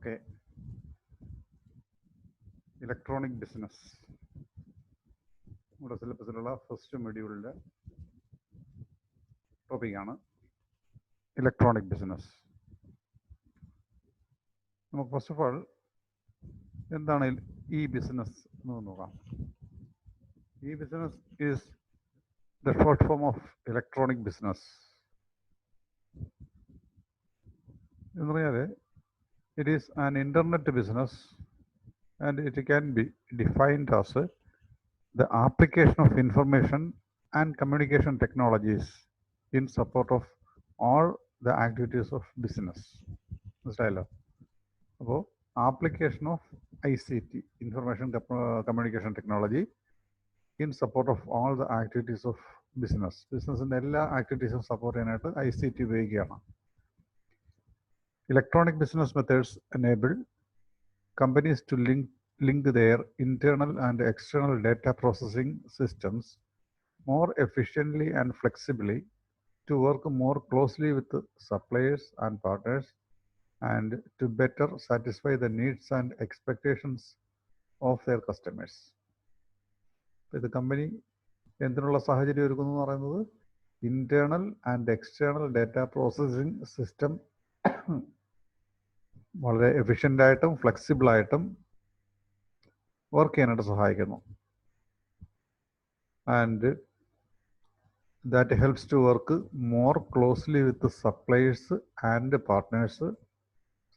Okay. Electronic business. നമ്മുടെ സിലബസിലുള്ള first മൊഡ്യൂളിൻ്റെ ടോപ്പിക്കാണ് electronic business. നമുക്ക് ഫസ്റ്റ് ഓഫ് ഓൾ എന്താണ് ഈ ബിസിനസ് എന്ന് നോക്കാം. ഈ business is the short form of electronic business എന്ന് പറഞ്ഞാൽ it is an internet business and it can be defined as the application of information and communication technologies in support of all the activities of business. മനസ്സിലായല്ലോ? അപ്പോൾ application of ICT, information communication technology, in support of all the activities of business. ബിസിനസ്സിൻ്റെ എല്ലാ ആക്ടിവിറ്റീസും support ചെയ്യാനായിട്ട് ICT ഉപയോഗിക്കുകയാണ്. Electronic business methods enable companies to link their internal and external data processing systems more efficiently and flexibly to work more closely with suppliers and partners and to better satisfy the needs and expectations of their customers. ഇത് company എന്തിനുള്ള സാഹചര്യം ഒരുക്കുന്നു എന്ന് പറയുന്നത് internal and external data processing system വളരെ എഫിഷ്യൻ്റായിട്ടും ഫ്ലെക്സിബിളായിട്ടും work ചെയ്യാനായിട്ട് സഹായിക്കുന്നു. And that helps to work more closely with suppliers and partners.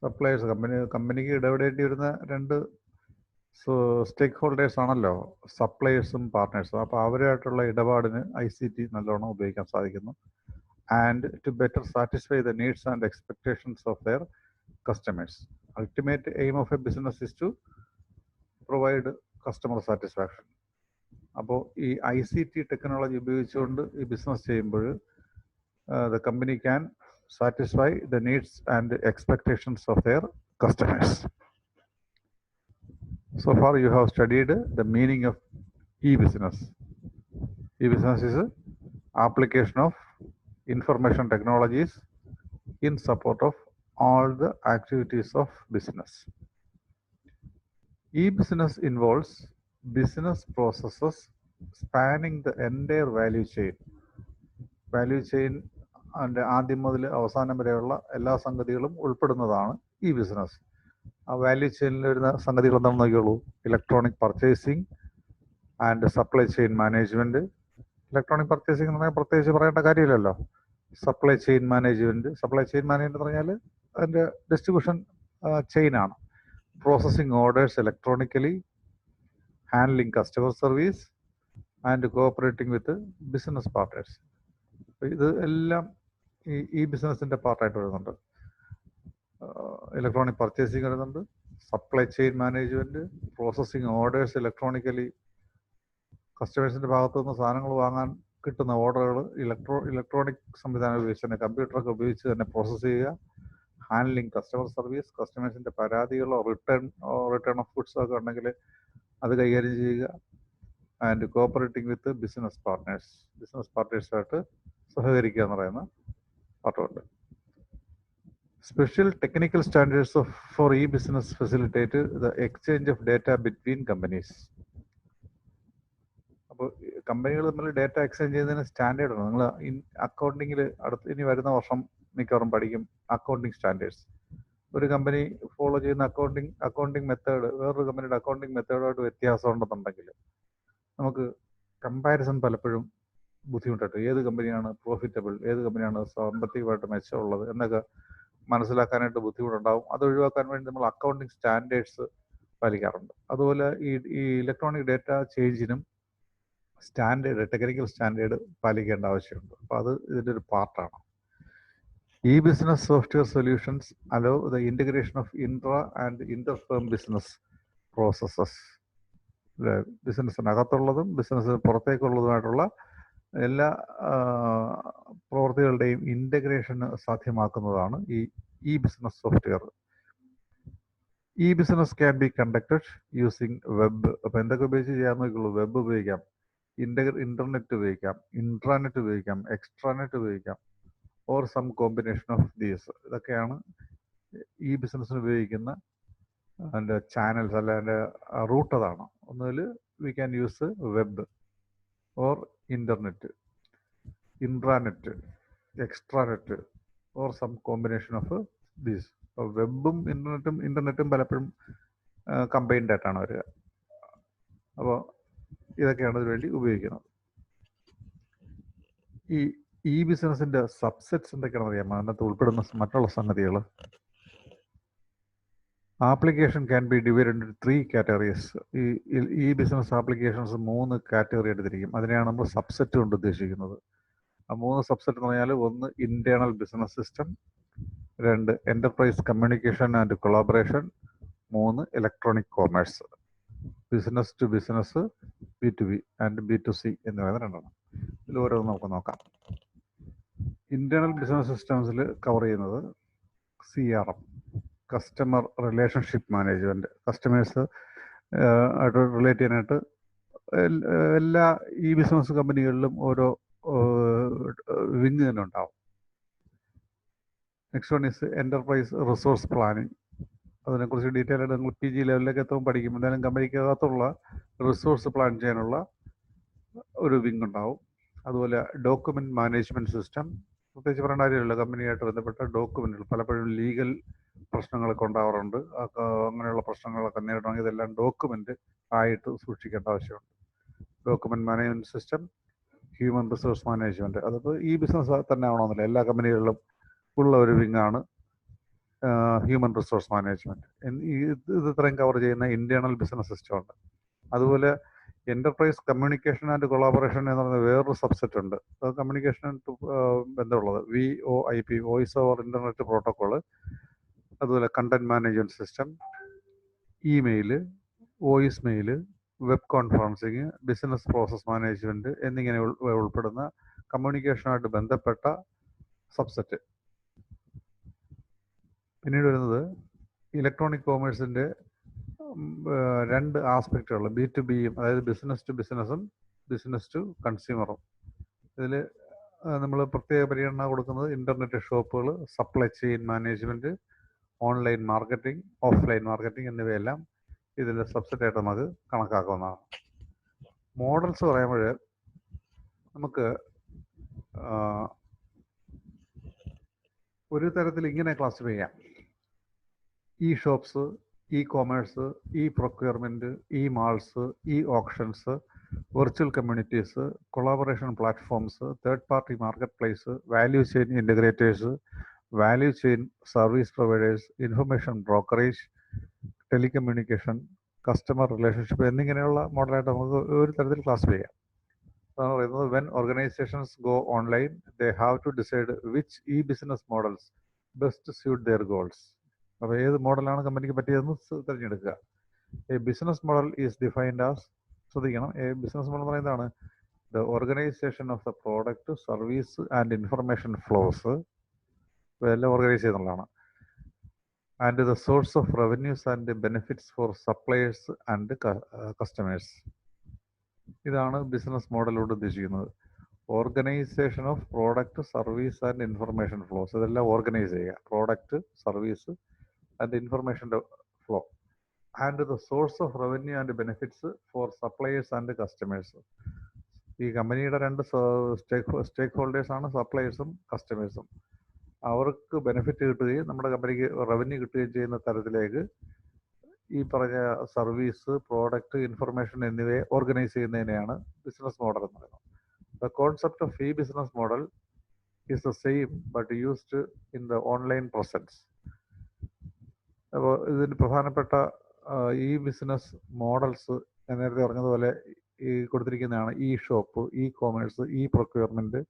Suppliers കമ്പനിക്ക് ഇടപെടേണ്ടി വരുന്ന രണ്ട് സ്റ്റേക്ക് ഹോൾഡേഴ്സ് ആണല്ലോ, സപ്ലയേഴ്സും പാർട്ട്നേഴ്സും. അപ്പോൾ അവരുമായിട്ടുള്ള ഇടപാടിന് ICT നല്ലോണം ഉപയോഗിക്കാൻ സാധിക്കുന്നു. And to better satisfy the needs and expectations of their customers. Ultimate aim of a business is to provide customer satisfaction. അപ്പോൾ ഈ ICT ടെക്നോളജി ഉപയോഗിച്ചുകൊണ്ട് ഈ ബിസിനസ് ചെയ്യുമ്പോൾ the company can satisfy the needs and expectations of their customers. So far you have studied the meaning of e-business. E-business is an application of information technologies in support of all the activities of business. E-business involves business processes spanning the entire value chain. Value chain and ആദ്യം മുതൽ അവസാനം വരെയുള്ള എല്ലാ സംഗതികളും ഉൾപ്പെടുന്നതാണ് ഈ business. ആ value ചെയിനിൽ വരുന്ന സംഗതികൾ എന്താണെന്ന് നോക്കിയോളൂ. Electronic purchasing and supply chain management. Electronic purchasing എന്ന് പറഞ്ഞാൽ പ്രത്യേകിച്ച് പറയേണ്ട കാര്യമില്ലല്ലോ. സപ്ലൈ ചെയിൻ മാനേജ്മെന്റ് എന്ന് പറഞ്ഞാൽ അതിൻ്റെ ഡിസ്ട്രിബ്യൂഷൻ ചെയിനാണ്. Processing orders electronically, handling customer service and cooperating with business partners. ഇത് എല്ലാം ഈ ബിസിനസ്സിൻ്റെ പാർട്ടായിട്ട് വരുന്നുണ്ട്. ഇലക്ട്രോണിക് പർച്ചേസിംഗ് വരുന്നുണ്ട്, supply chain management, processing orders electronically, കസ്റ്റമേഴ്സിൻ്റെ ഭാഗത്തു നിന്ന് സാധനങ്ങൾ വാങ്ങാൻ കിട്ടുന്ന ഓർഡറുകൾ ഇലക്ട്രോണിക് സംവിധാനം ഉപയോഗിച്ച് തന്നെ, കമ്പ്യൂട്ടറൊക്കെ ഉപയോഗിച്ച് തന്നെ പ്രോസസ്സ് ചെയ്യുക. ഹാൻഡ്ലിംഗ് കസ്റ്റമർ സർവീസ്, കസ്റ്റമേഴ്സിൻ്റെ പരാതികളോ റിട്ടേൺ ഓഫ് ഗുഡ്സ് ഒക്കെ ഉണ്ടെങ്കിൽ അത് കൈകാര്യം ചെയ്യുക. ആൻഡ് കോഓപ്പറേറ്റിംഗ് വിത്ത് ബിസിനസ് പാർട്ട്നേഴ്സായിട്ട് സഹകരിക്കുക എന്ന് പറയുന്ന പാർട്ടുണ്ട്. സ്പെഷ്യൽ ടെക്നിക്കൽ സ്റ്റാൻഡേർഡ്സ് ഫോർ ഈ business facilitate the exchange of data between companies. അപ്പോൾ കമ്പനികൾ തമ്മിൽ ഡാറ്റ എക്സ്ചേഞ്ച് ചെയ്യുന്നതിന് സ്റ്റാൻഡേർഡ് ആണ്. നിങ്ങൾ അക്കൗണ്ടിങ്ങിൽ ഇനി വരുന്ന വർഷം മിക്കവാറും പഠിക്കും അക്കൗണ്ടിങ് സ്റ്റാൻഡേർഡ്സ്. ഒരു കമ്പനി ഫോളോ ചെയ്യുന്ന അക്കൗണ്ടിങ് മെത്തേഡ് വേറൊരു കമ്പനിയുടെ അക്കൗണ്ടിങ് മെത്തേഡായിട്ട് വ്യത്യാസം ഉണ്ടെന്നുണ്ടെങ്കിൽ നമുക്ക് കമ്പാരിസൺ പലപ്പോഴും ബുദ്ധിമുട്ടായിട്ട്, ഏത് കമ്പനിയാണ് പ്രോഫിറ്റബിൾ, ഏത് കമ്പനിയാണ് സാമ്പത്തികമായിട്ട് മെച്ചമുള്ളത് എന്നൊക്കെ മനസ്സിലാക്കാനായിട്ട് ബുദ്ധിമുട്ടുണ്ടാവും. അത് ഒഴിവാക്കാൻ വേണ്ടി നമ്മൾ അക്കൗണ്ടിങ് സ്റ്റാൻഡേർഡ്സ് പാലിക്കാറുണ്ട്. അതുപോലെ ഈ ഇലക്ട്രോണിക് ഡാറ്റ ചേഞ്ചിനും ടെക്നിക്കൽ സ്റ്റാൻഡേർഡ് പാലിക്കേണ്ട ആവശ്യമുണ്ട്. അപ്പോൾ അത് ഇതിൻ്റെ ഒരു പാർട്ടാണ്. E-business software solutions allow the integration of intra and inter-firm business processes. ബിസിനസ്സിനകത്തുള്ളതും ബിസിനസ്സിന് പുറത്തേക്കുള്ളതുമായിട്ടുള്ള എല്ലാ പ്രവൃത്തികളുടെയും ഇൻ്റഗ്രേഷന് സാധ്യമാക്കുന്നതാണ് ഈ business software. E-business can be conducted using web. അപ്പോൾ എന്തൊക്കെ ഉപയോഗിച്ച് ചെയ്യാൻ നോക്കുള്ളൂ? വെബ് ഉപയോഗിക്കാം, ഇന്റർനെറ്റ് ഉപയോഗിക്കാം, ഇൻട്രാനെറ്റ് ഉപയോഗിക്കാം, എക്സ്ട്രാനെറ്റ് ഉപയോഗിക്കാം, or some combination of these. ഇതൊക്കെയാണ് ഈ ബിസിനസ്സിന് ഉപയോഗിക്കുന്ന അതിൻ്റെ ചാനൽസ് അല്ല അതിൻ്റെ റൂട്ട് അതാണ്. ഒന്നുകിൽ we can use web or internet, intranet, extranet or some combination of these. അപ്പോൾ വെബും ഇൻ്റർനെറ്റും പലപ്പോഴും കമ്പൈൻഡ് ആയിട്ടാണ് വരിക. അപ്പോൾ ഇതൊക്കെയാണ് ഇതിനുവേണ്ടി ഉപയോഗിക്കുന്നത്. ഈ ബിസിനസിൻ്റെ സബ്സെറ്റ്സ് എന്തൊക്കെയാണെന്ന് അറിയാമോ? അതിനകത്ത് ഉൾപ്പെടുന്ന മറ്റുള്ള സംഗതികൾ. Application can be divide in 3 categories. ഈ ബിസിനസ് ആപ്ലിക്കേഷൻസ് 3 കാറ്റഗറി എടുത്തിരിക്കും. അതിനെയാണ് നമ്മൾ സബ്സെറ്റ് കൊണ്ട് ഉദ്ദേശിക്കുന്നത്. ആ 3 സബ്സെറ്റ് എന്ന് പറഞ്ഞാൽ 1 internal business system, 2 enterprise communication and collaboration, 3 electronic commerce. Business to business, B2B and B2C എന്ന് പറയുന്ന 2. ഇതിൽ ഓരോന്ന് നമുക്ക് നോക്കാം. ഇന്റേണൽ ബിസിനസ് സിസ്റ്റംസിൽ കവർ ചെയ്യുന്നത് CRM, customer relationship management. Customers ആയിട്ട് റിലേറ്റ് ചെയ്യാനായിട്ട് എല്ലാ ഈ ബിസിനസ് കമ്പനികളിലും ഓരോ വിങ് തന്നെ ഉണ്ടാവും. Next one is enterprise resource planning. അതിനെക്കുറിച്ച് ഡീറ്റെയിൽ ആയിട്ട് നിങ്ങൾ PG ലെവലിലേക്ക് എത്തുമ്പോൾ പഠിക്കും. എന്തായാലും കമ്പനിക്കകത്തുള്ള റിസോഴ്സ് പ്ലാൻ ചെയ്യാനുള്ള ഒരു വിങ് ഉണ്ടാവും. അതുപോലെ ഡോക്യുമെൻറ്റ് മാനേജ്മെൻറ്റ് സിസ്റ്റം. പ്രത്യേകിച്ച് പറയേണ്ട കാര്യമില്ല, കമ്പനിയായിട്ട് ബന്ധപ്പെട്ട ഡോക്യുമെൻറ്റുകൾ പലപ്പോഴും ലീഗൽ പ്രശ്നങ്ങളൊക്കെ ഉണ്ടാവാറുണ്ട്. അങ്ങനെയുള്ള പ്രശ്നങ്ങളൊക്കെ നേരിടണമെങ്കിൽ ഇതെല്ലാം ഡോക്യുമെൻ്റ് ആയിട്ട് സൂക്ഷിക്കേണ്ട ആവശ്യമുണ്ട്. Document management system, human resource management. അതിപ്പോൾ ഈ ബിസിനസ് തന്നെ ആവണമെന്നില്ല, എല്ലാ കമ്പനികളിലും ഉള്ള ഒരു വിങ്ങാണ് ഹ്യൂമൻ റിസോഴ്സ് മാനേജ്മെൻറ്റ്. ഇത് ഇത്രയും കവർ ചെയ്യുന്ന ഇന്റേണൽ ബിസിനസ് സിസ്റ്റമുണ്ട്. അതുപോലെ എൻ്റർപ്രൈസ് കമ്മ്യൂണിക്കേഷൻ ആൻഡ് കൊളാബറേഷൻ എന്ന് പറയുന്ന വേറൊരു സബ്സെറ്റ് ഉണ്ട്. അത് കമ്മ്യൂണിക്കേഷനായിട്ട് ബന്ധമുള്ളത് VoIP, voice over internet protocol. അതുപോലെ content management system, email, voice mail, web conferencing, business process management എന്നിങ്ങനെ ഉൾപ്പെടുന്ന കമ്മ്യൂണിക്കേഷനുമായിട്ട് ബന്ധപ്പെട്ട സബ്സെറ്റ്. പിന്നീട് വരുന്നത് ഇലക്ട്രോണിക് കോമേഴ്സിൻ്റെ 2 ആസ്പെക്റ്റുകൾ, B2Bയും, അതായത് ബിസിനസ് ടു ബിസിനസ്സും ബിസിനസ് ടു കൺസ്യൂമറും. ഇതിൽ നമ്മൾ പ്രത്യേക പരിഗണന കൊടുക്കുന്നത് ഇൻ്റർനെറ്റ് ഷോപ്പുകൾ, supply chain management, online marketing, offline marketing എന്നിവയെല്ലാം ഇതിൻ്റെ സബ്സെറ്റായിട്ട് നമുക്ക് കണക്കാക്കാവുന്നതാണ്. മോഡൽസ് പറയുമ്പോൾ നമുക്ക് ഒരു തരത്തിൽ ഇങ്ങനെ ക്ലാസിഫൈ ചെയ്യാം: e shops, e commerce, e procurement, e malls, e options, virtual communities, collaboration platforms, third party market place, value chain integrators, value chain service providers, information brokerage, telecommunication, customer relationship എന്നിങ്ങനെയുള്ള മോഡലായിട്ട് നമുക്ക് ഒരു തരത്തിൽ classify ചെയ്യാം. അതാണ് പറയുന്നത് when organisations go online they have to decide which e business models best suit their goals. അപ്പോൾ ഏത് മോഡലാണ് കമ്പനിക്ക് പറ്റിയതെന്ന് തിരഞ്ഞെടുക്കുക. A business model is defined as, ശ്രദ്ധിക്കണം, എ ബിസിനസ് മോഡൽ പറയുന്നതാണ് the organisation of the product, service and information flows, എല്ലാം organise ചെയ്യുന്നതാണ്. And the source of revenues and benefits for suppliers and customers. ഇതാണ് ബിസിനസ് മോഡലോട് ഉദ്ദേശിക്കുന്നത്. Organisation of product, service and information flows, ഇതെല്ലാം organise ചെയ്യുക. Product, service and ഇൻഫർമേഷൻ്റെ flow. And the source of revenue and benefits for suppliers and customers. ഈ കമ്പനിയുടെ 2 സ്റ്റേക്ക് ഹോൾഡേഴ്സാണ് സപ്ലയേഴ്സും കസ്റ്റമേഴ്സും. അവർക്ക് benefit കിട്ടുകയും നമ്മുടെ കമ്പനിക്ക് റവന്യൂ കിട്ടുകയും ചെയ്യുന്ന തരത്തിലേക്ക് ഈ പറഞ്ഞ സർവീസ്, പ്രോഡക്റ്റ്, ഇൻഫർമേഷൻ എന്നിവയെ ഓർഗനൈസ് ചെയ്യുന്നതിനെയാണ് ബിസിനസ് മോഡൽ എന്ന് പറയുന്നത്. The concept of e business model is the same but used in the online presence. അപ്പോൾ ഇതിന് പ്രധാനപ്പെട്ട ഈ ബിസിനസ് മോഡൽസ് നേരത്തെ പറഞ്ഞതുപോലെ ഈ കൊടുത്തിരിക്കുന്നതാണ്: e shop, e commerce, e procurement,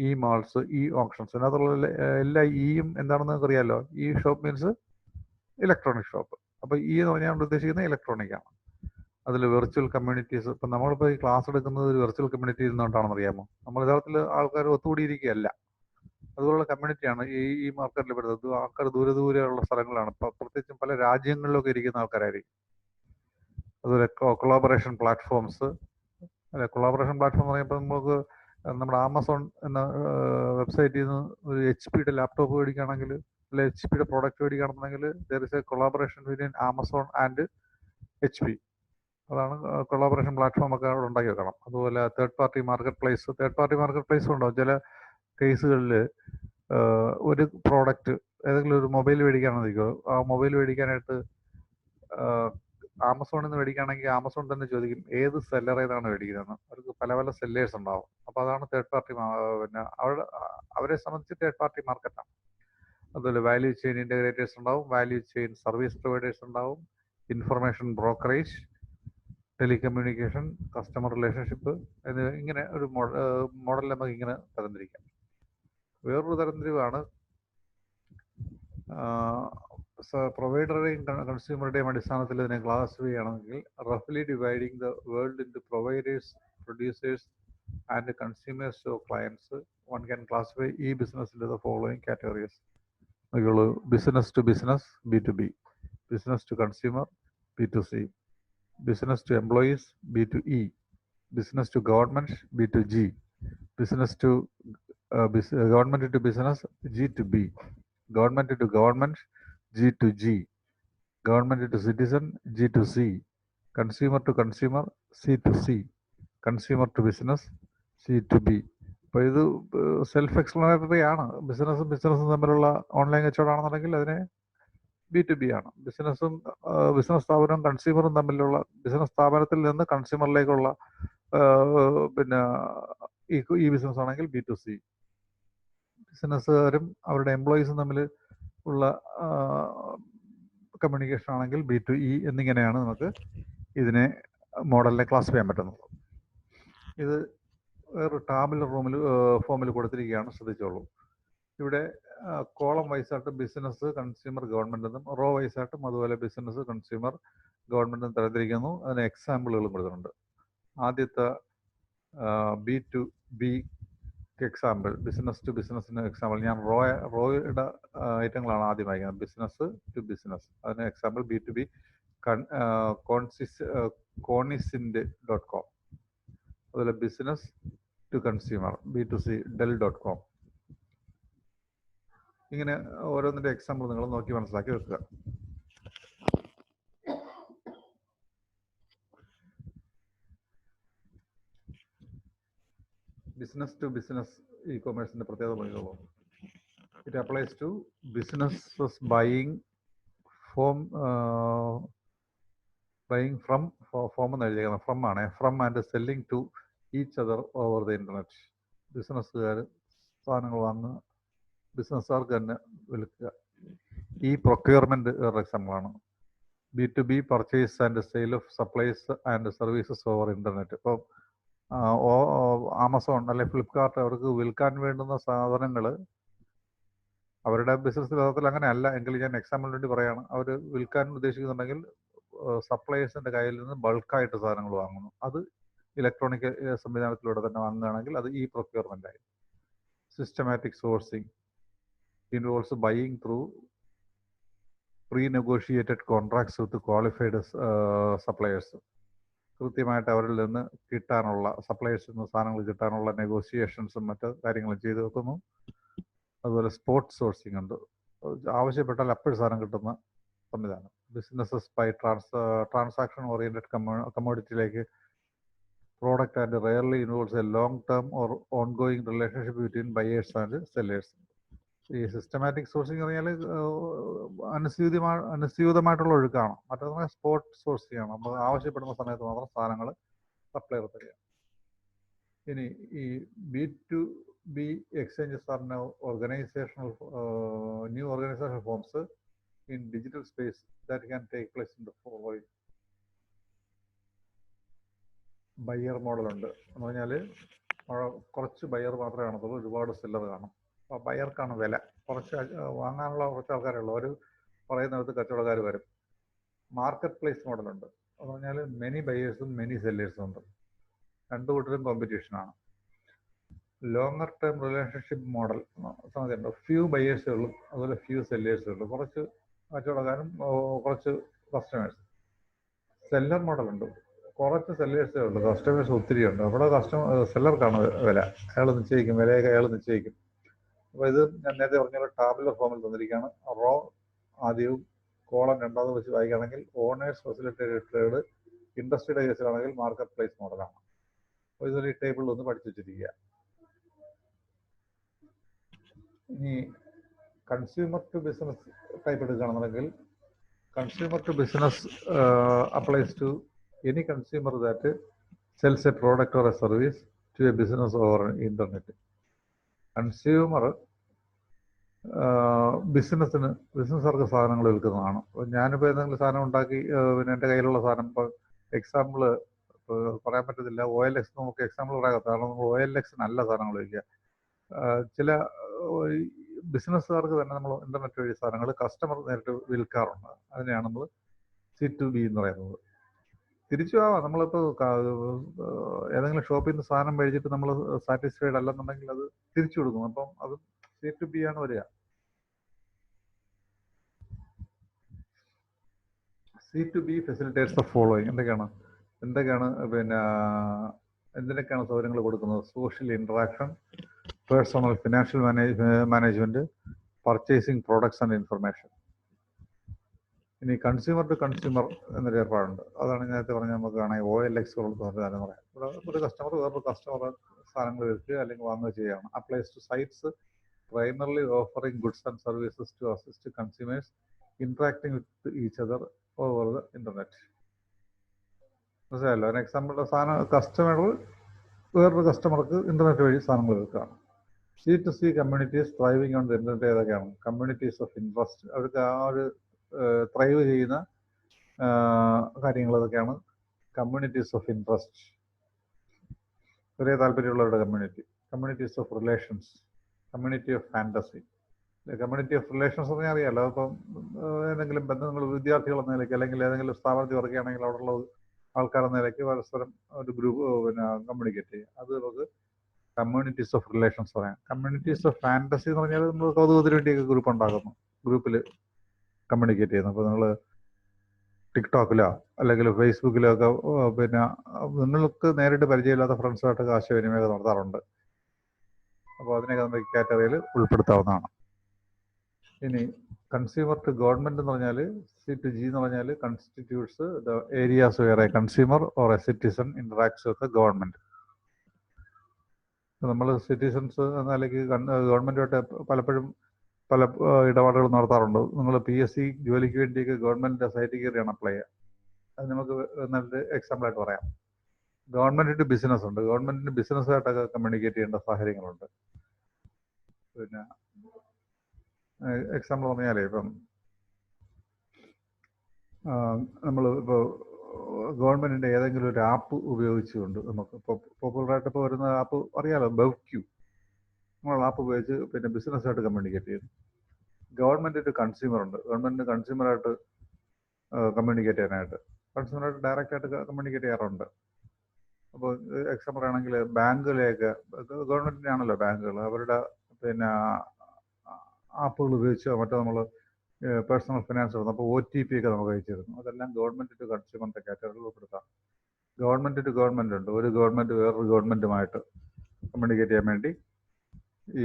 e malls, e options. അതിനകത്തുള്ള എല്ലാ ഇയും എന്താണെന്ന് നമുക്ക് അറിയാമല്ലോ. E shop means electronic shop. അപ്പോൾ ഈ എന്ന് പറഞ്ഞാൽ നമ്മൾ ഉദ്ദേശിക്കുന്നത് ഇലക്ട്രോണിക് ആണ്. അതിൽ വെർച്വൽ കമ്മ്യൂണിറ്റീസ്, ഇപ്പം നമ്മളിപ്പോൾ ഈ ക്ലാസ് എടുക്കുന്നത് ഒരു വെർച്വൽ കമ്മ്യൂണിറ്റി നിന്നുകൊണ്ടാണെന്ന് അറിയാമോ? നമ്മൾ യഥാർത്ഥത്തിൽ ആൾക്കാർ ഒത്തുകൂടിയിരിക്കുകയല്ല, അതുപോലുള്ള കമ്മ്യൂണിറ്റിയാണ് ഈ മാർക്കറ്റിൽ വരുന്നത്. ആൾക്കാർ ദൂരെയുള്ള സ്ഥലങ്ങളാണ്, പ്രത്യേകിച്ചും പല രാജ്യങ്ങളിലൊക്കെ ഇരിക്കുന്ന ആൾക്കാരായിരിക്കും. അതുപോലെ കൊളാബറേഷൻ പ്ലാറ്റ്ഫോംസ്. അല്ലെ, കൊളാബറേഷൻ പ്ലാറ്റ്ഫോം എന്ന് പറയുമ്പോൾ നമുക്ക് നമ്മുടെ ആമസോൺ എന്ന വെബ്സൈറ്റിൽ നിന്ന് ഒരു HP യുടെ ലാപ്ടോപ്പ് മേടിക്കുകയാണെങ്കിൽ അല്ലെ HP യുടെ പ്രോഡക്റ്റ് മേടിക്കുകയാണെന്നുണ്ടെങ്കിൽ there is a collaboration between Amazon and HP. അതാണ് കൊളാബറേഷൻ പ്ലാറ്റ്ഫോം ഒക്കെ അവിടെ ഉണ്ടാക്കി വെക്കണം. അതുപോലെ തേർഡ് പാർട്ടി മാർക്കറ്റ് പ്ലേസ് ഉണ്ടാവും. ചില കേസുകളിൽ ഒരു പ്രോഡക്റ്റ് ഏതെങ്കിലും ഒരു മൊബൈൽ മേടിക്കുകയാണെന്നിരിക്കും, ആ മൊബൈൽ മേടിക്കാനായിട്ട് ആമസോണിൽ നിന്ന് മേടിക്കുകയാണെങ്കിൽ ആമസോൺ തന്നെ ചോദിക്കും ഏത് സെല്ലറിൽ നിന്നാണ് മേടിക്കുന്നതെന്ന്. അവർക്ക് പല പല സെല്ലേഴ്സ് ഉണ്ടാവും. അപ്പോൾ അതാണ് തേർഡ് പാർട്ടി, പിന്നെ അവരെ സംബന്ധിച്ച് തേർഡ് പാർട്ടി മാർക്കറ്റാണ്. അതുപോലെ വാല്യൂ ചെയിൻ ഇൻ്റഗ്രേറ്റേഴ്സ് ഉണ്ടാവും, വാല്യൂ ചെയിൻ സർവീസ് പ്രൊവൈഡേഴ്സ് ഉണ്ടാവും, information brokerage, telecommunication, customer relationship എന്നിവ. ഇങ്ങനെ ഒരു മോഡൽ നമുക്ക് ഇങ്ങനെ തരംതിരിക്കാം. വേറൊരു തരംതിരിവാണ് പ്രൊവൈഡറുടെയും കൺസ്യൂമറുടെയും അടിസ്ഥാനത്തിൽ ഇതിനെ ക്ലാസിഫൈ ചെയ്യണമെങ്കിൽ റഫ്ലി dividing the world into providers, producers and consumers of clients, one can classify e business in the following categories. നോക്കിയുള്ളൂ: business to business B2B, business to consumer B2C, business to employees B2E, business to government B2G, business to government to business G2B, government to government G2G, government to citizen G2C, consumer to consumer C2C, consumer to business C2B. അപ്പോൾ ഇത് self explanatory ആണ്. ബിസിനസ്സും തമ്മിലുള്ള online കച്ചവടമാണെന്നുണ്ടെങ്കിൽ അതിനെ B2B ആണ്. Business സ്ഥാപനവും കൺസ്യൂമറും തമ്മിലുള്ള, business സ്ഥാപനത്തിൽ നിന്ന് കൺസ്യൂമറിലേക്കുള്ള പിന്നെ ഈ ബിസിനസ് ആണെങ്കിൽ B2C. ബിസിനസ്സുകാരും അവരുടെ എംപ്ലോയീസും തമ്മിൽ ഉള്ള കമ്മ്യൂണിക്കേഷൻ ആണെങ്കിൽ B2E എന്നിങ്ങനെയാണ് നമുക്ക് ഇതിനെ മോഡലിനെ ക്ലാസിഫൈ ചെയ്യാൻ പറ്റുന്നത്. ഇത് വേറൊരു ടാബുലർ ഫോമിൽ കൊടുത്തിരിക്കുകയാണ്, ശ്രദ്ധിച്ചോളൂ. ഇവിടെ കോളം വൈസായിട്ട് ബിസിനസ്, കൺസ്യൂമർ, ഗവൺമെൻറ് എന്നും റോ വൈസായിട്ടും അതുപോലെ ബിസിനസ്, കൺസ്യൂമർ, ഗവൺമെൻറ് എന്നും തരംതിരിക്കുന്നു. അതിന് എക്സാമ്പിളുകളും കൊടുത്തിട്ടുണ്ട്. ആദ്യത്തെ B2B എക്സാമ്പിൾ, ബിസിനസ് ടു ബിസിനസ്സിന് എക്സാമ്പിൾ. ഞാൻ റോയുടെ ഐറ്റങ്ങളാണ് ആദ്യം വായിക്കുന്നത്. ബിസിനസ് ടു ബിസിനസ്, അതിന് എക്സാമ്പിൾ B2B കോണിസിൻഡ്.com. അതുപോലെ ബിസിനസ് ടു കൺസ്യൂമർ B2C ഡെൽ.com. ഇങ്ങനെ ഓരോന്നിൻ്റെ എക്സാമ്പിൾ നിങ്ങൾ നോക്കി മനസ്സിലാക്കി വെക്കുക. ബിസിനസ് ടു ബിസിനസ് ഇ കൊമേഴ്സിൻ്റെ പ്രത്യേകത പറയുള്ളൂ. It applies to businesses buying from എന്ന് എഴുതിയിരിക്കുന്നത് ഫ്രം ആണ്, from and selling to each other over the internet. ബിസിനസ്സുകാർ സാധനങ്ങൾ വാങ്ങുക, ബിസിനസ്സുകാർക്ക് തന്നെ വിൽക്കുക. ഈ പ്രൊക്യൂർമെൻറ്റ് വേറെ എക്സാമ്പിളാണ്. B2B purchase and sale of supplies and services over internet. ഇപ്പോൾ ആമസോൺ അല്ലെ ഫ്ലിപ്കാർട്ട് അവർക്ക് വിൽക്കാൻ വേണ്ടുന്ന സാധനങ്ങൾ അവരുടെ ബിസിനസ് വിധത്തിൽ അങ്ങനെ അല്ല എങ്കിൽ ഞാൻ എക്സാമ്പിളിന് വേണ്ടി പറയുകയാണ്. അവർ വിൽക്കാൻ ഉദ്ദേശിക്കുന്നുണ്ടെങ്കിൽ സപ്ലൈസിൻ്റെ കയ്യിൽ നിന്ന് ബൾക്കായിട്ട് സാധനങ്ങൾ വാങ്ങുന്നു. അത് ഇലക്ട്രോണിക് സംവിധാനത്തിലൂടെ തന്നെ വാങ്ങുകയാണെങ്കിൽ അത് ഈ പ്രൊക്യൂർമെൻ്റ് ആയി. Systematic sourcing involves buying through pre-negotiated contracts with qualified suppliers. കൃത്യമായിട്ട് അവരിൽ നിന്ന് കിട്ടാനുള്ള, സപ്ലയേഴ്സിൽ നിന്ന് സാധനങ്ങൾ കിട്ടാനുള്ള നെഗോഷിയേഷൻസും മറ്റ് കാര്യങ്ങളും ചെയ്തു വെക്കുന്നു. അതുപോലെ സ്പോട്ട് സോഴ്സിംഗ് ഉണ്ട്, ആവശ്യപ്പെട്ടാൽ അപ്പോഴും സാധനം കിട്ടുന്ന സംവിധാനം. ബിസിനസ്സസ് ബൈ ട്രാൻസാക്ഷൻ ഓറിയൻറ്റഡ് കമ്മോഡിറ്റിയിലേക്ക് product and rarely involves a long term or ongoing relationship between buyers and sellers. ഈ സിസ്റ്റമാറ്റിക് സോഴ്സിംഗ് പറഞ്ഞാൽ അനുസ്യൂതമായിട്ടുള്ള ഒഴുക്കാണ്. മറ്റൊന്ന് സ്പോട്ട് സോഴ്സിംഗ് ആണ്, നമ്മൾ ആവശ്യപ്പെടുന്ന സമയത്ത് മാത്രം സാധനങ്ങൾ സപ്ലൈ തരിക. ഇനി ഈ B2B exchanges are new organisational forms in digital space that can take place in the following. Buyer മോഡലുണ്ട് എന്ന് പറഞ്ഞാൽ കുറച്ച് ബയ്യർ മാത്രമേ കാണത്തുള്ളൂ, ഒരുപാട് സെല്ലർ കാണും. അപ്പോൾ ബയർക്കാണ് വില, കുറച്ച് വാങ്ങാനുള്ള കുറച്ച് ആൾക്കാരുള്ളൂ, അവർ പറയുന്നിടത്ത് കച്ചവടക്കാർ വരും. മാർക്കറ്റ് പ്ലേസ് മോഡലുണ്ട്, എന്ന് പറഞ്ഞാൽ മെനി ബയേഴ്സും മെനി സെല്ലേഴ്സും ഉണ്ട്, രണ്ടു കൂട്ടരും കോമ്പറ്റീഷനാണ്. ലോങ്ങർ ടേം റിലേഷൻഷിപ്പ് മോഡൽ സംഗതിയുണ്ട്, ഫ്യൂ ബയേഴ്സേ ഉള്ളൂ, അതുപോലെ ഫ്യൂ സെല്ലേഴ്സേ ഉള്ളൂ, കുറച്ച് കച്ചവടക്കാരും കുറച്ച് കസ്റ്റമേഴ്സ്. സെല്ലർ മോഡലുണ്ട്, കുറച്ച് സെല്ലേഴ്സേ ഉള്ളൂ, കസ്റ്റമേഴ്സ് ഒത്തിരി ഉണ്ട്. അവിടെ സെല്ലർക്കാണ് വില, അയാൾ നിശ്ചയിക്കും, വിലയൊക്കെ അയാൾ നിശ്ചയിക്കും. അപ്പോൾ ഇത് ഞാൻ നേരത്തെ പറഞ്ഞ ടാബുലർ ഫോമിൽ തന്നിരിക്കുകയാണ്. റോ ആദ്യവും കോളം രണ്ടാമത് വെച്ച് വായിക്കുകയാണെങ്കിൽ ഓണേഴ്സ് ഫെസിലിറ്റേറ്റഡ് ട്രേഡ്, ഇൻഡസ്ട്രിയുടെ കേസിലാണെങ്കിൽ മാർക്കറ്റ് പ്ലേസ് മോഡലാണ്. അപ്പോൾ ഇതൊരു ഈ ടേബിളിൽ ഒന്ന് പഠിച്ചു വെച്ചിരിക്കുക. ഇനി കൺസ്യൂമർ ടു ബിസിനസ് ടൈപ്പ് എടുക്കുകയാണെന്നുണ്ടെങ്കിൽ consumer to business applies to any consumer that sells a product or a service to a business over internet. Consumer ബിസിനസ്സുകാർക്ക് സാധനങ്ങൾ വിൽക്കുന്നതാണ്. അപ്പോൾ ഞാനിപ്പോൾ ഏതെങ്കിലും സാധനം ഉണ്ടാക്കി പിന്നെ എൻ്റെ കയ്യിലുള്ള സാധനം ഇപ്പോൾ എക്സാമ്പിൾ പറയാൻ പറ്റത്തില്ല, OLX നമുക്ക് എക്സാമ്പിൾ പറയാം. കാരണം നമ്മൾ OLXനല്ല സാധനങ്ങൾ വിൽക്കുക. ചില ബിസിനസ്സുകാർക്ക് തന്നെ നമ്മൾ ഇന്റർനെറ്റ് വഴി സാധനങ്ങൾ കസ്റ്റമർ നേരിട്ട് വിൽക്കാറുണ്ട്. അതിനെയാണ് നമ്മൾ C2B എന്ന് പറയുന്നത്. തിരിച്ചു ആവാം, നമ്മളിപ്പോൾ ഏതെങ്കിലും ഷോപ്പിൽ നിന്ന് സാധനം മേടിച്ചിട്ട് നമ്മൾ സാറ്റിസ്ഫൈഡ് അല്ലെന്നുണ്ടെങ്കിൽ അത് തിരിച്ചു കൊടുക്കും. അപ്പം അത് C2B ആണ് വരിക. C2B facilitates the following. എന്തൊക്കെയാണ് പിന്നെ എന്തിനൊക്കെയാണ് സൗകര്യങ്ങൾ കൊടുക്കുന്നത്? Social interaction, personal financial management, purchasing products and information. ഇനി കൺസ്യൂമർ ടു കൺസ്യൂമർ എന്നൊരു ഏർപ്പാടുണ്ട്. അതാണ് നേരത്തെ പറഞ്ഞ നമുക്ക് കാണാം OLX സംവിധാനം എന്ന് പറയാം. ഇവിടെ ഒരു കസ്റ്റമർ വേറൊരു കസ്റ്റമർ സാധനങ്ങൾ വിൽക്കുക അല്ലെങ്കിൽ വാങ്ങുക ചെയ്യുകയാണ്. Applies to sites primarily offering goods and services to assist consumers interacting with each other over the internet. മനസ്സിലായല്ലോ? ഒരു എക്സാമ്പിൾ, സാധനം കസ്റ്റമർ വേറൊരു കസ്റ്റമർക്ക് ഇന്റർനെറ്റ് വഴി സാധനങ്ങൾ വിൽക്കുകയാണ്. C2C communities ത്രൈവിങ് on the internet ഏതൊക്കെയാണ്? കമ്മ്യൂണിറ്റീസ് ഓഫ് ഇൻട്രസ്റ്റ്, അവർക്ക് ആ ഒരു ത്രൈവ് ചെയ്യുന്ന കാര്യങ്ങൾ ഏതൊക്കെയാണ്? കമ്മ്യൂണിറ്റീസ് ഓഫ് ഇൻട്രസ്റ്റ്, ഒരേ താല്പര്യമുള്ളവരുടെ community. Communities of relations, community of fantasy. Community of relations എന്ന് പറഞ്ഞാൽ അറിയാമല്ലോ. അപ്പം ഏതെങ്കിലും ബന്ധങ്ങൾ, വിദ്യാർത്ഥികൾ എന്ന നിലയ്ക്ക് അല്ലെങ്കിൽ ഏതെങ്കിലും സ്ഥാപനത്തിൽ വർക്ക് ചെയ്യുകയാണെങ്കിൽ അവിടെയുള്ള ആൾക്കാരെന്ന നിലയ്ക്ക് പരസ്പരം ഒരു ഗ്രൂപ്പ് പിന്നെ കമ്മ്യൂണിക്കേറ്റ് ചെയ്യുക. അത് നമുക്ക് കമ്മ്യൂണിറ്റീസ് ഓഫ് റിലേഷൻസ് പറയാം. കമ്മ്യൂണിറ്റീസ് ഓഫ് ഫാൻറ്റസി എന്ന് പറഞ്ഞാൽ നമ്മൾ കൗതുകത്തിന് വേണ്ടിയൊക്കെ ഗ്രൂപ്പ് ഉണ്ടാക്കുന്നു, ഗ്രൂപ്പിൽ കമ്മ്യൂണിക്കേറ്റ് ചെയ്യുന്നു. അപ്പോൾ നിങ്ങൾ ടിക്ടോക്കിലോ അല്ലെങ്കിൽ ഫേസ്ബുക്കിലോ ഒക്കെ പിന്നെ നിങ്ങൾക്ക് നേരിട്ട് പരിചയമില്ലാത്ത ഫ്രണ്ട്സുമായിട്ട് ആശയവിനിമയം നടത്താറുണ്ട്. അപ്പോൾ അതിനൊക്കെ നമുക്ക് കാറ്റഗറിയിൽ ഉൾപ്പെടുത്താവുന്നതാണ്. ഇനി കൺസ്യൂമർ ടു ഗവൺമെന്റ് എന്ന് പറഞ്ഞാൽ C2G എന്ന് പറഞ്ഞാൽ constitutes the areas where a consumer or a citizen interacts with the government. നമ്മൾ സിറ്റിസൺസ് എന്ന നിലയ്ക്ക് ഗവൺമെന്റുമായിട്ട് പലപ്പോഴും പല ഇടപാടുകൾ നടത്താറുണ്ട്. നിങ്ങൾ PSC ജോലിക്ക് വേണ്ടിയൊക്കെ ഗവൺമെന്റിന്റെ സൈറ്റിൽ കയറിയാണ് അപ്ലൈ ചെയ്യുക. അത് നമുക്ക് നല്ലൊരു എക്സാമ്പിളായിട്ട് പറയാം. ഗവൺമെന്റിന്റെ ബിസിനസ് ഉണ്ട്, ഗവൺമെന്റിന് ബിസിനസ്സായിട്ടൊക്കെ കമ്മ്യൂണിക്കേറ്റ് ചെയ്യേണ്ട സാഹചര്യങ്ങളുണ്ട്. പിന്നെ എക്സാമ്പിൾ പറഞ്ഞാലേ ഇപ്പം നമ്മൾ ഇപ്പോൾ ഗവൺമെന്റിന്റെ ഏതെങ്കിലും ഒരു ആപ്പ് ഉപയോഗിച്ചുകൊണ്ട് നമുക്ക് ഇപ്പോൾ പോപ്പുലറായിട്ട് ഇപ്പോൾ വരുന്ന ആപ്പ് അറിയാലോ, BevQ. നമ്മൾ ആപ്പ് ഉപയോഗിച്ച് പിന്നെ ബിസിനസ്സായിട്ട് കമ്മ്യൂണിക്കേറ്റ് ചെയ്യുന്നു. ഗവൺമെന്റ് ഒരു കൺസ്യൂമർ ഉണ്ട്, ഗവൺമെന്റിന് കൺസ്യൂമറായിട്ട് കമ്മ്യൂണിക്കേറ്റ് ചെയ്യാനായിട്ട് കൺസ്യൂമറായിട്ട് ഡയറക്റ്റ് ആയിട്ട് കമ്മ്യൂണിക്കേറ്റ് ചെയ്യാറുണ്ട്. അപ്പോൾ എക്സാമ്പിൾ ആണെങ്കിൽ ബാങ്കുകളെയൊക്കെ, ഗവൺമെന്റിന്റെ ആണല്ലോ ബാങ്കുകൾ, അവരുടെ പിന്നെ ആപ്പുകൾ ഉപയോഗിച്ചോ മറ്റോ നമ്മൾ പേഴ്സണൽ ഫിനാൻസ് എടുത്തു. അപ്പോൾ OTP ഒക്കെ നമുക്ക് അയച്ചിരുന്നു. അതെല്ലാം ഗവൺമെന്റ് ടു കൺസ്യൂമറിന്റെ കാറ്റഗറിയിൽ ഉൾപ്പെടുത്താം. ഗവൺമെന്റ് ടു ഗവൺമെന്റ് ഉണ്ട്, ഒരു ഗവൺമെന്റ് വേറൊരു ഗവൺമെന്റുമായിട്ട് കമ്മ്യൂണിക്കേറ്റ് ചെയ്യാൻ വേണ്ടി ഈ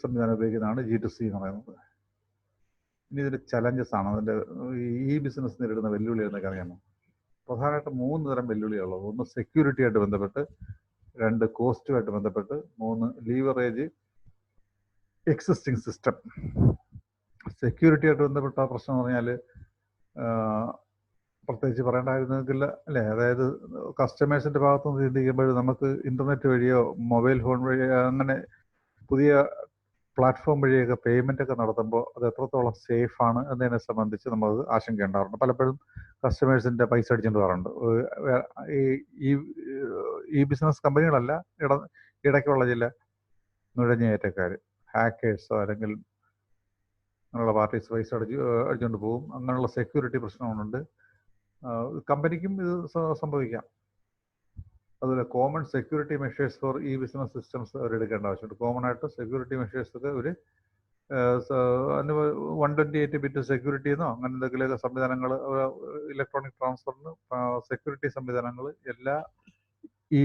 സംവിധാനം ഉപയോഗിക്കുന്നതാണ് G2C എന്ന് പറയുന്നത്. ഇനി ഇതിന്റെ ചലഞ്ചസ് ആണ്, അതിന്റെ ഈ ബിസിനസ് നേരിടുന്ന വെല്ലുവിളി എന്നൊക്കെ അറിയാമോ? പ്രധാനമായിട്ട് 3 തരം വെല്ലുവിളികളുള്ളത്. 1 സെക്യൂരിറ്റി ആയിട്ട് ബന്ധപ്പെട്ട്, 2 കോസ്റ്റുമായിട്ട് ബന്ധപ്പെട്ട്, 3 ലീവറേജ് എക്സിസ്റ്റിംഗ് സിസ്റ്റം. സെക്യൂരിറ്റി ആയിട്ട് ബന്ധപ്പെട്ട പ്രശ്നം എന്ന് പറഞ്ഞാൽ പ്രത്യേകിച്ച് പറയേണ്ടായിരുന്നില്ല അല്ലേ? അതായത് കസ്റ്റമേഴ്സിന്റെ ഭാഗത്തു നിന്ന് ചിന്തിക്കുമ്പോൾ നമുക്ക് ഇന്റർനെറ്റ് വഴിയോ മൊബൈൽ ഫോൺ വഴിയോ അങ്ങനെ പുതിയ പ്ലാറ്റ്ഫോം വഴിയൊക്കെ പേയ്മെന്റ് ഒക്കെ നടത്തുമ്പോൾ അത് എത്രത്തോളം സേഫ് ആണ് എന്നതിനെ സംബന്ധിച്ച് നമ്മൾ ആശങ്ക ഉണ്ടാറുണ്ട്. പലപ്പോഴും കസ്റ്റമേഴ്സിന്റെ പൈസ അടിച്ചിട്ട് വരാറുണ്ട്. ഈ ബിസിനസ് കമ്പനികളല്ല, ഇടയ്ക്കുള്ള ചില നുഴഞ്ഞേറ്റക്കാർ, ഹാക്കേഴ്സോ അല്ലെങ്കിൽ അങ്ങനെയുള്ള പാർട്ടീസ് പൈസ അടിച്ചുകൊണ്ട് പോകും. അങ്ങനെയുള്ള സെക്യൂരിറ്റി പ്രശ്നങ്ങളുണ്ട്. കമ്പനിക്കും ഇത് സംഭവിക്കാം. അതുപോലെ കോമൺ സെക്യൂരിറ്റി മെഷേഴ്സ് ഫോർ ഈ ബിസിനസ് സിസ്റ്റംസ് അവരെടുക്കേണ്ട ആവശ്യമുണ്ട്. കോമൺ ആയിട്ട് സെക്യൂരിറ്റി മെഷേഴ്സ് ഒക്കെ ഒരു 128 ബിറ്റ് സെക്യൂരിറ്റി എന്നോ അങ്ങനെ എന്തെങ്കിലുമൊക്കെ സംവിധാനങ്ങൾ, ഇലക്ട്രോണിക് ട്രാൻസ്ഫറിന് സെക്യൂരിറ്റി സംവിധാനങ്ങൾ എല്ലാ ഈ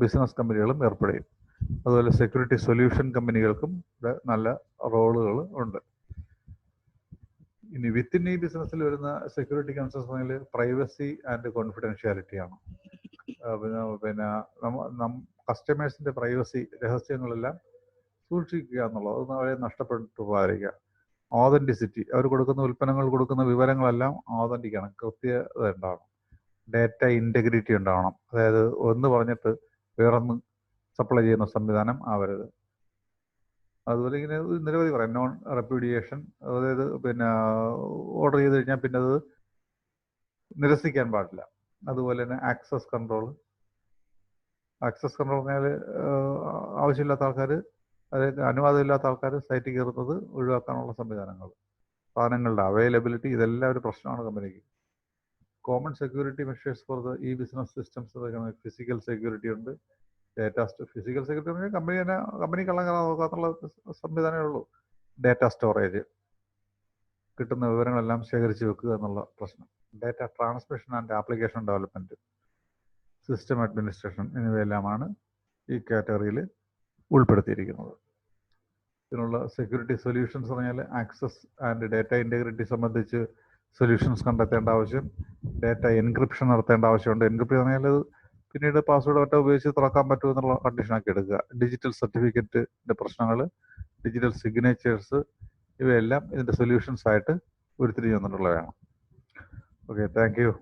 ബിസിനസ് കമ്പനികളും ഏർപ്പെടും. അതുപോലെ സെക്യൂരിറ്റി സൊല്യൂഷൻ കമ്പനികൾക്കും ഇവിടെ നല്ല റോളുകൾ ഉണ്ട്. ഇനി വിത്തിൻ ഈ ബിസിനസ്സിൽ വരുന്ന സെക്യൂരിറ്റി കൺസേൺസ് പറഞ്ഞാൽ പ്രൈവസി ആൻഡ് കോൺഫിഡൻഷ്യാലിറ്റി ആണ്. പിന്നെ കസ്റ്റമേഴ്സിന്റെ പ്രൈവസി രഹസ്യങ്ങളെല്ലാം സൂക്ഷിക്കുക എന്നുള്ളത്, അതൊന്നും അവരെ നഷ്ടപ്പെട്ടു പോകാതിരിക്കുക. ഓതന്റിസിറ്റി, അവർ കൊടുക്കുന്ന ഉൽപ്പന്നങ്ങൾ കൊടുക്കുന്ന വിവരങ്ങളെല്ലാം ഓതന്റിക്കാണ്, കൃത്യത ഉണ്ടാവണം. ഡേറ്റ ഇൻറ്റഗ്രിറ്റി ഉണ്ടാവണം, അതായത് ഒന്ന് പറഞ്ഞിട്ട് വേറൊന്ന് സപ്ലൈ ചെയ്യുന്ന സംവിധാനം ആവരുത്. അതുപോലെ ഇങ്ങനെ നിരവധി പറയാം. നോൺ റെപ്യൂഡിയേഷൻ, അതായത് പിന്നെ ഓർഡർ ചെയ്ത് കഴിഞ്ഞാൽ പിന്നെ അത് നിരസിക്കാൻ പാടില്ല. അതുപോലെ തന്നെ ആക്സസ് കൺട്രോൾ പറഞ്ഞാൽ ആവശ്യമില്ലാത്ത ആൾക്കാർ, അതായത് അനുവാദമില്ലാത്ത ആൾക്കാർ സൈറ്റിൽ കയറുന്നത് ഒഴിവാക്കാനുള്ള സംവിധാനങ്ങൾ, സാധനങ്ങളുടെ അവൈലബിലിറ്റി, ഇതെല്ലാം ഒരു പ്രശ്നമാണ് കമ്പനിക്ക്. Common security measures for the ഈ ബിസിനസ് സിസ്റ്റംസ്, ഫിസിക്കൽ സെക്യൂരിറ്റി ഉണ്ട്, ഫിസിക്കൽ സെക്യൂരിറ്റി പറഞ്ഞാൽ കമ്പനി കള്ളം കയറാൻ നോക്കാത്തുള്ള സംവിധാനമേ ഉള്ളൂ. ഡേറ്റ സ്റ്റോറേജ്, കിട്ടുന്ന വിവരങ്ങളെല്ലാം ശേഖരിച്ച് വെക്കുക എന്നുള്ള പ്രശ്നം. Data transmission and application development, system administration എന്നിവയെല്ലാമാണ് ഈ കാറ്റഗറിയിൽ ഉൾപ്പെടുത്തിയിരിക്കുന്നത്. ഇതിനുള്ള സെക്യൂരിറ്റി സൊല്യൂഷൻസ് പറഞ്ഞാൽ ആക്സസ് ആൻഡ് ഡേറ്റ ഇൻറ്റഗ്രിറ്റി സംബന്ധിച്ച് സൊല്യൂഷൻസ് കണ്ടെത്തേണ്ട ആവശ്യം, ഡേറ്റ എൻക്രിപ്ഷൻ നടത്തേണ്ട ആവശ്യമുണ്ട്. എൻക്രിപ്റ്റ് പറഞ്ഞാൽ അത് പിന്നീട് പാസ്വേഡ് മറ്റോ ഉപയോഗിച്ച് തുറക്കാൻ പറ്റുമെന്നുള്ള കണ്ടീഷനാക്കി എടുക്കുക. ഡിജിറ്റൽ സർട്ടിഫിക്കറ്റിൻ്റെ പ്രശ്നങ്ങൾ, ഡിജിറ്റൽ സിഗ്നേച്ചേഴ്സ്, ഇവയെല്ലാം ഇതിൻ്റെ സൊല്യൂഷൻസ് ആയിട്ട് ഉരുത്തിരിഞ്ഞ് വന്നിട്ടുള്ളതാണ്. Okay, thank you.